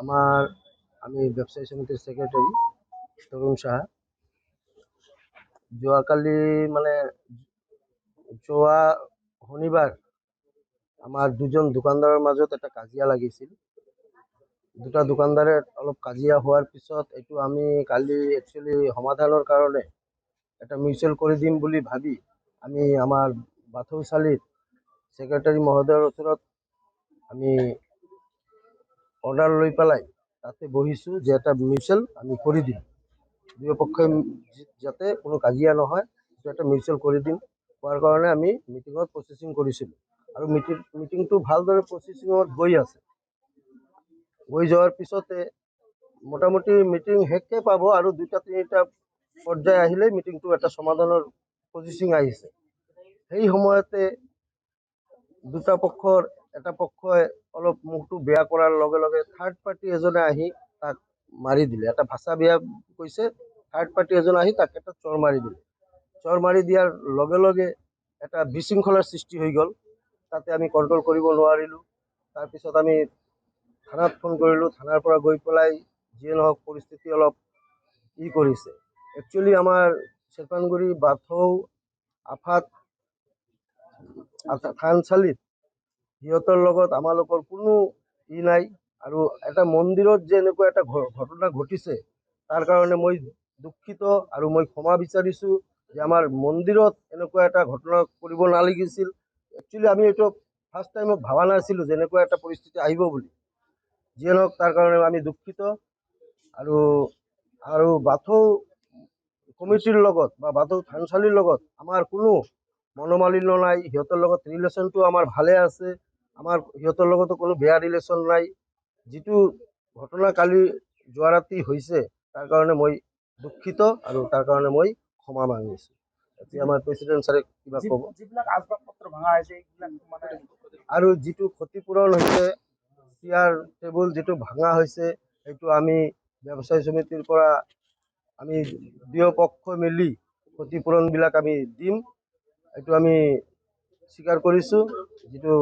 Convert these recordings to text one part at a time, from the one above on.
আমাৰ আমি ব্যবসায়ী সমিতিৰ সেক্ৰেটাৰি তৰুণ সাহা। যোৱাকালি মানে যোৱা শনিবাৰ আমাৰ দুজন দোকানদাৰৰ মাজত এটা কাজিয়া লাগিছিল। দুটা দোকানদাৰে অলপ কাজিয়া হোৱাৰ পিছত এইটো আমি কালি একচুৱেলি সমাধানৰ কাৰণে এটা মিউচুৱেল কৰি দিম বুলি ভাবি আমি আমাৰ বাথৌচালিৰ সেক্ৰেটাৰী মহোদয়ৰ ওচৰত আমি অৰ্ডাৰ লৈ পেলাই তাতে বহিছোঁ যে এটা মিউচুৱেল আমি কৰি দিম, দুয়ো পক্ষই যাতে কোনো কাজিয়া নহয়, সেইটো এটা মিউচুৱেল কৰি দিম। হোৱাৰ কাৰণে আমি মিটিঙত প্ৰচেচিং কৰিছিলোঁ আৰু মিটিংটো ভালদৰে প্ৰচেচিঙত গৈ আছে। গৈ যোৱাৰ পিছতে মোটামুটি মিটিং শেষে পাব আৰু দুটা তিনিটা পৰ্যায় আহিলেই মিটিংটো এটা সমাধানৰ প্ৰচেচিং আহিছে। সেই সময়তে দুটা পক্ষৰ এটা পক্ষই অলপ মুখটো বেয়া কৰাৰ লগে লগে থাৰ্ড পাৰ্টি এজনে আহি তাক মাৰি দিলে। এটা ভাষা বেয়া কৈছে, থাৰ্ড পাৰ্টি এজন আহি তাক এটা চৰ মাৰি দিলে। চৰ মাৰি দিয়াৰ লগে লগে এটা বিশৃংখলাৰ সৃষ্টি হৈ গ'ল। তাতে আমি কণ্ট্ৰল কৰিব নোৱাৰিলোঁ। তাৰপিছত আমি থানাত ফোন কৰিলোঁ, থানাৰ পৰা গৈ পেলাই যিয়ে নহওক পৰিস্থিতি অলপ কৰিছে। একচুৱেলি আমাৰ চেৰপানগুৰি বাথৌ আফাত থানচালিত সিহঁতৰ লগত আমালোকৰ কোনো নাই। আৰু এটা মন্দিৰত যে এনেকুৱা এটা ঘটনা ঘটিছে তাৰ কাৰণে মই দুখিত আৰু মই ক্ষমা বিচাৰিছোঁ যে আমাৰ মন্দিৰত এনেকুৱা এটা ঘটনা কৰিব নালাগিছিল। একচুৱেলি আমি এইটো ফাৰ্ষ্ট টাইমত ভবা নাছিলোঁ যে এনেকুৱা এটা পৰিস্থিতি আহিব বুলি। যিয়ে নহওক তাৰ কাৰণে আমি দুখিত। আৰু বাথৌ কমিটিৰ লগত বা বাথৌ থানচালিৰ লগত আমাৰ কোনো মনোমালিন্য নাই। সিহঁতৰ লগত ৰিলেশ্যনটো আমাৰ ভালে আছে। আমাৰ সিহঁতৰ লগতো কোনো বেয়া ৰিলেশ্যন নাই। যিটো ঘটনা কালি যোৱা ৰাতি হৈছে তাৰ কাৰণে মই দুখিত আৰু তাৰ কাৰণে মই ক্ষমা মাগিছোঁ। এতিয়া আমাৰ প্ৰেচিডেণ্ট ছাৰে কিবা ক'ব। আৰু যিটো ক্ষতিপূৰণ হৈছে, চেয়াৰ টেবুল যিটো ভাঙা হৈছে, সেইটো আমি ব্যৱসায়ী সমিতিৰ পৰা আমি দুয়ো পক্ষ মিলি ক্ষতিপূৰণবিলাক আমি দিম। এইটো আমি স্বীকাৰ কৰিছোঁ, যিটো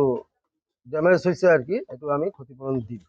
ডেমেজ হৈছে আৰু কি, এইটো আমি ক্ষতিপূৰণ দিম।